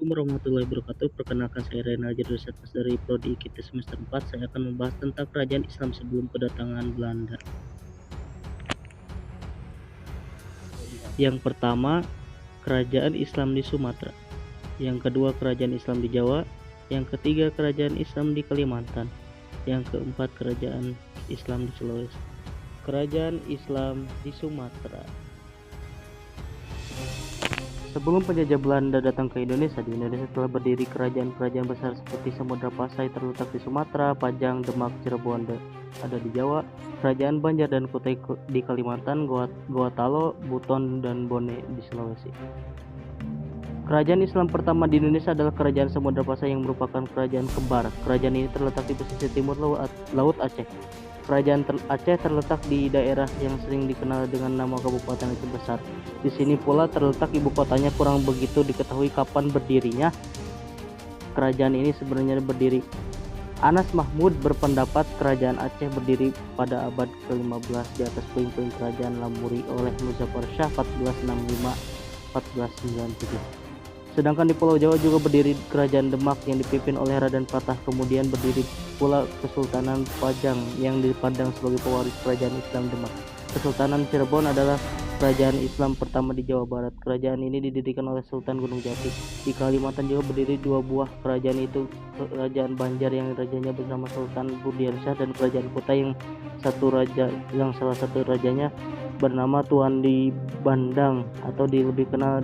warahmatullahi wabarakatuh. Perkenalkan saya Reynald Jadusatmas dari Prodi IKT semester 4. Saya akan membahas tentang kerajaan Islam sebelum kedatangan Belanda. Yang pertama, kerajaan Islam di Sumatera. Yang kedua, kerajaan Islam di Jawa. Yang ketiga, kerajaan Islam di Kalimantan. Yang keempat, kerajaan Islam di Sulawesi. Kerajaan Islam di Sumatera. Sebelum penjajah Belanda datang ke Indonesia, di Indonesia telah berdiri kerajaan-kerajaan besar seperti Samudra Pasai terletak di Sumatera, Pajang, Demak, Cirebon ada di Jawa, Kerajaan Banjar dan Kutai di Kalimantan, Gorontalo, Buton, dan Bone di Sulawesi. Kerajaan Islam pertama di Indonesia adalah Kerajaan Samudra Pasai yang merupakan kerajaan kembar. Kerajaan ini terletak di pesisir timur Laut Aceh. Kerajaan Aceh terletak di daerah yang sering dikenal dengan nama Kabupaten Aceh Besar. Di sini pula terletak ibu kotanya. Kurang begitu diketahui kapan berdirinya kerajaan ini sebenarnya berdiri. Anas Mahmud berpendapat kerajaan Aceh berdiri pada abad ke-15 di atas puing-puing kerajaan Lamuri oleh Muzaffar Shah 1465-1497. Sedangkan di Pulau Jawa juga berdiri kerajaan Demak yang dipimpin oleh Raden Patah. Kemudian berdiri pula Kesultanan Pajang yang dipandang sebagai pewaris kerajaan Islam Demak. Kesultanan Cirebon adalah kerajaan Islam pertama di Jawa Barat. Kerajaan ini didirikan oleh Sultan Gunung Jati. Di Kalimantan juga berdiri dua buah kerajaan, itu Kerajaan Banjar yang rajanya bernama Sultan Budiarsyah dan Kerajaan Kutai yang salah satu rajanya bernama Tuan di Bandang atau lebih kenal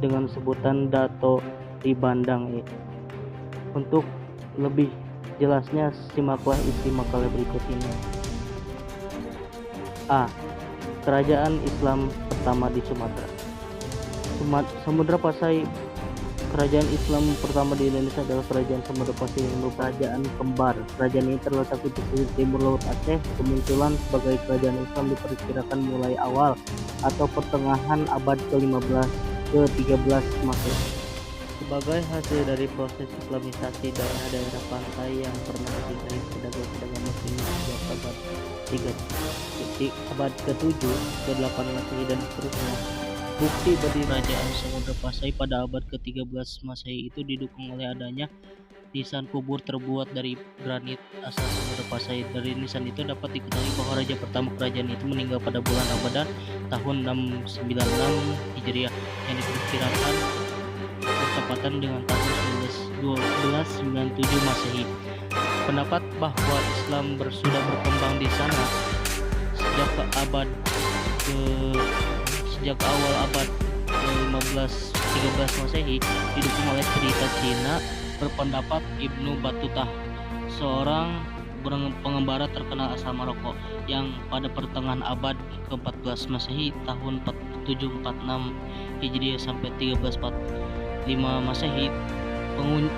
dengan sebutan Dato di Bandang. Untuk lebih jelasnya simaklah isi makalah berikut ini. A. Kerajaan Islam pertama di Sumatera. Samudra Pasai. Kerajaan Islam pertama di Indonesia adalah Kerajaan Samudra Pasai yang merupakan kerajaan kembar. Kerajaan ini terletak di pesisir timur Laut Aceh. Kemunculan sebagai kerajaan Islam diperkirakan mulai awal atau pertengahan abad ke-15 ke-13 Masehi. Sebagai hasil dari proses islamisasi daerah-daerah pantai yang pernah disinggahi pedagang-pedagang muslim sejak abad ke-7 ke-8 Masehi dan seterusnya. Bukti berdiri kerajaan Samudra Pasai pada abad ke-13 Masehi itu didukung oleh adanya nisan kubur terbuat dari granit asal Samudra Pasai. Dari nisan itu dapat diketahui bahwa raja pertama kerajaan itu meninggal pada bulan Ramadan tahun 696 Hijriah yang diperkirakan bertepatan dengan tahun 1297 Masehi. Pendapat bahwa Islam sudah berkembang di sana sejak awal abad ke-15-13 Masehi didukung oleh cerita Cina. Berpendapat Ibnu Battuta, seorang pengembara terkenal asal Maroko, yang pada pertengahan abad ke-14 Masehi tahun 746 Hijriah sampai 1345 Masehi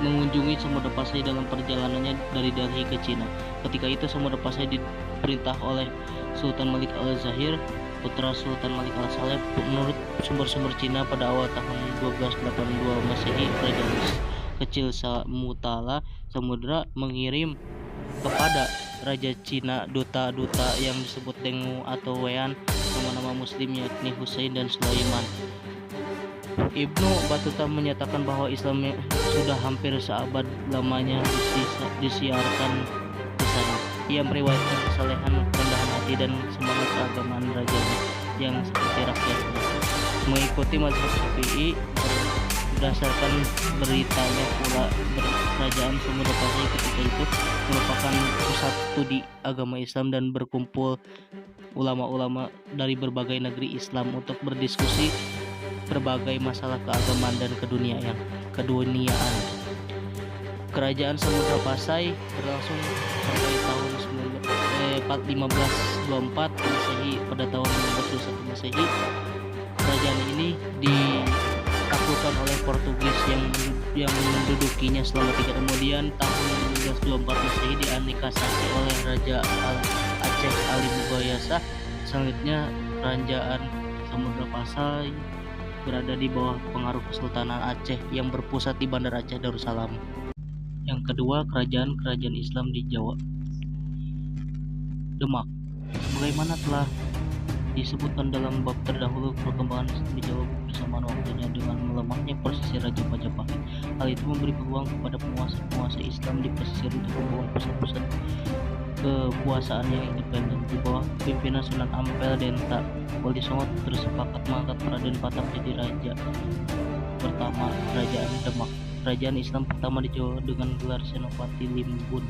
mengunjungi Samudra Pasai dalam perjalanannya dari Delhi ke Cina. Ketika itu Samudra Pasai diperintah oleh Sultan Malik Al-Zahir, putra Sultan Malik Al-Saleh. Menurut sumber-sumber Cina, pada awal tahun 1282 Masehi, kerajaan kecil Samutala Samudra mengirim kepada Raja Cina duta-duta yang disebut Dengu atau Wean, nama-nama muslim yakni Hussein dan Sulaiman. Ibnu Battuta menyatakan bahwa Islam sudah hampir seabad lamanya disiarkan di sana. Ia meriwayatkan kesalehan, kerendahan hati, dan semangat keagamaan rajanya yang seperti rakyatnya. Mengikuti mazhab Syafi'i. Berdasarkan beritanya pula, kerajaan Samudra Pasai ketika itu merupakan pusat studi agama Islam dan berkumpul ulama-ulama dari berbagai negeri Islam untuk berdiskusi berbagai masalah keagamaan dan keduniaan. Kerajaan Samudra Pasai berlangsung sampai tahun 1524 Masehi. Pada tahun 1521 Masehi, kerajaan ini ditaklukkan oleh Portugis yang mendudukinya selama 3 tahun. Kemudian tahun 1524 Masehi dianneksasi oleh Raja Aceh Ali Mubayasah. Selanjutnya kerajaan Samudra Pasai berada di bawah pengaruh Kesultanan Aceh yang berpusat di Bandar Aceh Darussalam. Yang kedua, kerajaan Islam di Jawa. Demak. Sebagaimana telah disebutkan dalam bab terdahulu, perkembangan Islam di Jawa persamaan waktunya dengan melemahnya posisi Raja Majapahit. Hal itu memberi peluang kepada penguasa-penguasa Islam di pesisir untuk membangun pusat-pusat kekuasaan yang independen. Di bawah pimpinan Sunan Ampel Denta, Wali Songo bersepakat mengangkat Raden Patah menjadi raja pertama Kerajaan Demak, kerajaan Islam pertama di Jawa dengan gelar Senopati Jimbun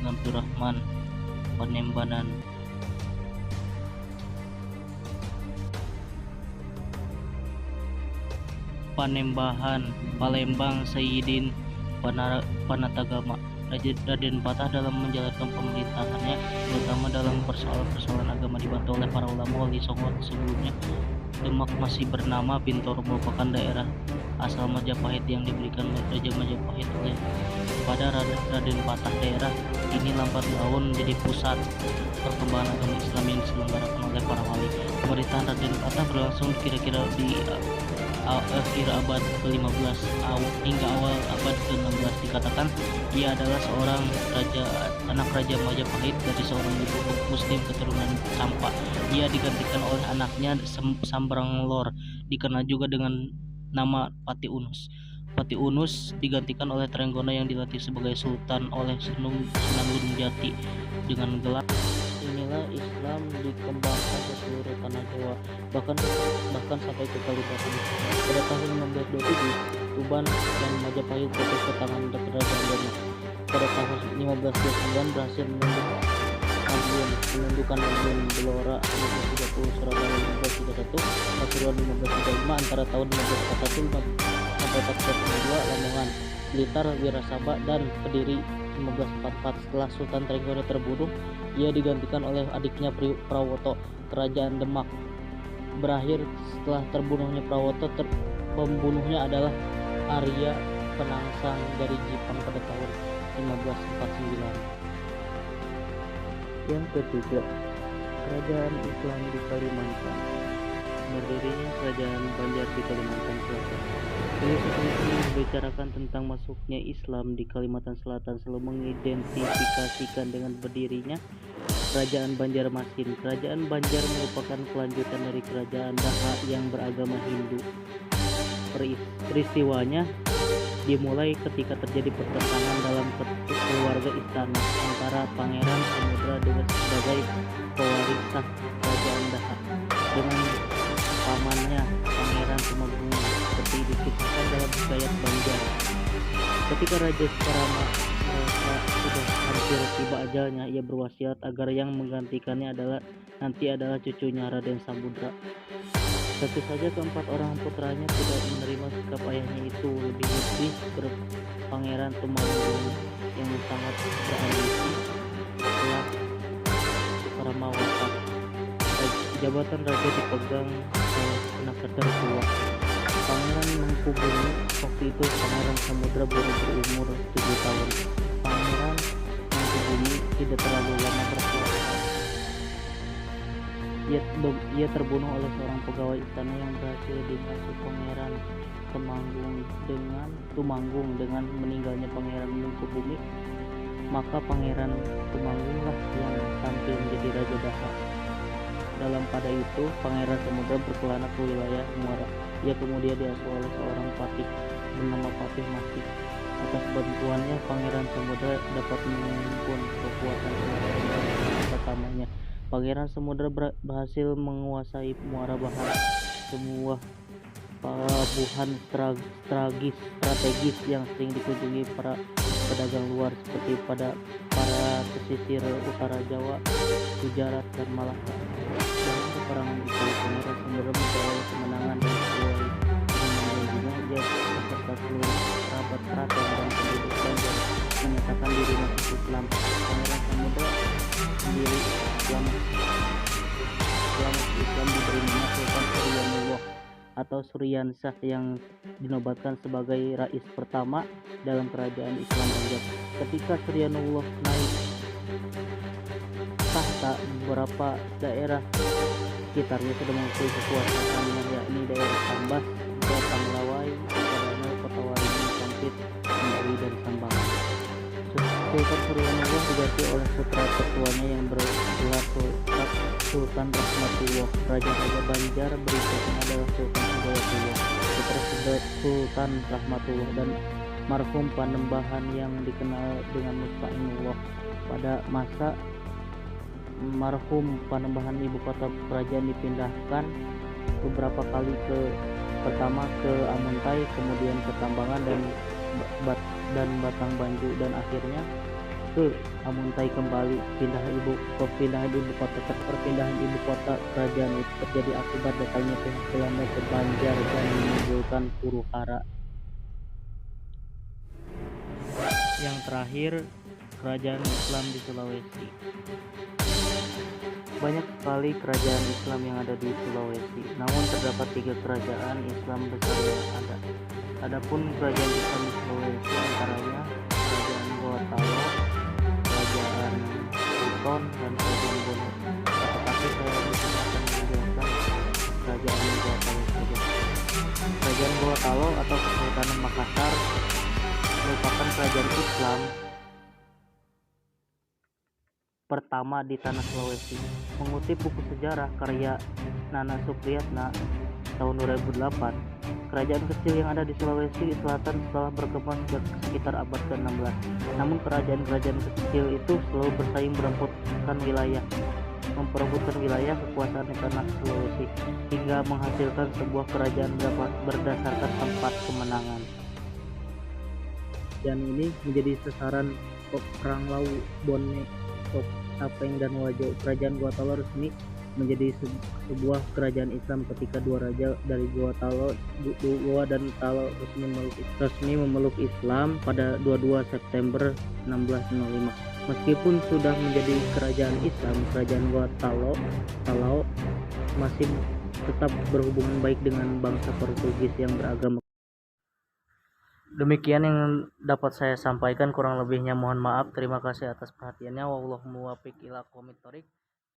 Abdurrahman Panembahan Palembang Sayyidin Panatagama. Raden Patah dalam menjalankan pemerintahannya, terutama dalam persoalan-persoalan agama, dibantu oleh para ulama Wali Songo. Sebelumnya Demak masih bernama Bintoro, merupakan daerah asal Majapahit yang diberikan Raja Majapahit oleh kepada Raden Patah. Daerah ini lambat laun menjadi pusat perkembangan agama Islam yang diselenggarakan oleh para wali. Pemerintahan Raden Patah berlangsung kira-kira di akhir abad ke-15 hingga awal abad ke-16. Dikatakan ia adalah seorang anak Raja Majapahit dari seorang ibu muslim keturunan Campa. Ia digantikan oleh anaknya Sambranglor, dikenal juga dengan nama Pati Unus. Pati Unus digantikan oleh Trenggana yang dilatih sebagai sultan oleh Sunan Gunung Jati dengan gelar. Inilah Islam dikembangkan ke seluruh tanah Jawa, bahkan sampai ke Kalimantan. Pada tahun 1627, Tuban dan Majapahit jatuh ke tangan Kerajaan Demak. Pada tahun 1529 berhasil menundukkan Madiun, Belora 1530, Surabaya 1531, Pasuruan 1535. Antara tahun 1541 sampai 1402, Lamongan, Blitar, Wirasaba, dan Kediri 1544. Setelah Sultan Trenggana terbunuh, ia digantikan oleh adiknya Prawoto. Kerajaan Demak berakhir setelah terbunuhnya Prawoto. Pembunuhnya adalah Arya Penangsang dari Jepang pada tahun 1549. Yang ketiga, Kerajaan Islam di Kalimantan. Berdirinya Kerajaan Banjar di Kalimantan Selatan. Filsuf ini membicarakan tentang masuknya Islam di Kalimantan Selatan, selalu mengidentifikasikan dengan berdirinya Kerajaan Banjarmasin. Kerajaan Banjar merupakan kelanjutan dari Kerajaan Daha yang beragama Hindu. Peristiwanya dimulai ketika terjadi pertentangan dalam keluarga istana antara Pangeran Samudra dengan sebagai pewaris sah Kerajaan Daha dengan pamannya Pangeran Tumenggung, seperti dikisahkan dalam hikayat Banjar. Ketika Raja Sukarama merasa sudah hampir tiba ajalnya, ia berwasiat agar yang menggantikannya nanti adalah cucunya Raden Samudra. Tentu saja keempat orang putranya tidak menerima sikap ayahnya itu, lebih-lebih Pangeran Tumenggung yang sangat berambisi. Setelah Sukarama wafat, jabatan raja dipegang oleh anak tertua, Pangeran Mangkubumi. Waktu itu Pangeran Samudra baru berumur 7 tahun. Pangeran Mangkubumi tidak terlalu lama berkuasa. Ia terbunuh oleh seorang pegawai istana yang berhasil dikasih Pangeran Tumanggung. Dengan meninggalnya Pangeran Mangkubumi, maka Pangeran Tumanggunglah yang tampil menjadi Raja Daha. Dalam pada itu, Pangeran Samudra berkelana ke wilayah Muara. Ia kemudian diasuh oleh seorang patih bernama Patih Masih. Atas bantuannya, Pangeran Samudra dapat mengumpulkan kekuatan pertamanya. Pangeran Samudra berhasil menguasai Muara Bahar, sebuah pelabuhan strategis yang sering dikunjungi para pedagang luar seperti pada para pesisir utara Jawa, Gujarat, dan Malaka. Dalam peperangan itu, Pangeran Samudra memperoleh kemenangan dan sesuai dengan janjinya, ia beserta seluruh kerabat keraton dan penduduk Banjar menyatakan diri masuk Islam. Pangeran Samudra sendiri selama Islam diberi nama Sultan Suryanullah atau Suryansah yang dinobatkan sebagai rais pertama dalam kerajaan Islam Banjar. Ketika Suryanullah naik tahta, beberapa daerah sekitarnya sudah mengikuti kekuasaannya, yakni daerah Sambas, Panglawai, Padano, Kota Waringin, Sampit, Kendari, dan Sambangan. Sultan Suryanullah diganti oleh putra tertuanya yang bergelar Sultan Rahmatullah. Raja-raja Banjar berikutnya adalah Sultan Hidayatullah, putra Sultan Rahmatullah, dan marhum Panembahan yang dikenal dengan Musta'inullah. Pada masa marhum Panembahan ibu kota kerajaan dipindahkan beberapa kali, pertama ke Amuntai, kemudian ke Tambangan dan Batang Banju, dan akhirnya ke Amuntai kembali. Perpindahan ibu kota kerajaan itu terjadi akibat datangnya pihak Belanda ke Banjar dan menimbulkan huru-hara. Yang terakhir, kerajaan Islam di Sulawesi. Banyak sekali kerajaan Islam yang ada di Sulawesi, namun terdapat 3 kerajaan Islam besar yang ada. Adapun kerajaan Islam di Sulawesi antaranya Kerajaan Goa Talo, Kerajaan Buton, dan Kerajaan Bono. Tetapi saya di sini akan menjelaskan Kerajaan Goa Talo saja. Kerajaan Goa Talo atau Kesultanan Makassar merupakan kerajaan Islam pertama di tanah Sulawesi. Mengutip buku sejarah karya Nana Supriyatna tahun 2008, kerajaan kecil yang ada di Sulawesi Selatan setelah berkembang sejak sekitar abad ke-16. Namun kerajaan-kerajaan kecil itu selalu bersaing memperebutkan wilayah kekuasaan di tanah Sulawesi, hingga menghasilkan sebuah kerajaan berdasarkan tempat kemenangan. Dan ini menjadi sasaran perang Lau, Bone, Sapeng, dan Wajo. Kerajaan Goa Talo resmi menjadi sebuah kerajaan Islam ketika 2 raja dari Goa dan Talo resmi memeluk Islam pada 22 September 1605. Meskipun sudah menjadi kerajaan Islam, kerajaan Goa Talo masih tetap berhubungan baik dengan bangsa Portugis yang beragama. Demikian yang dapat saya sampaikan, kurang lebihnya mohon maaf. Terima kasih atas perhatiannya. Wallahu muwaffiq ila aqwamit thoriq.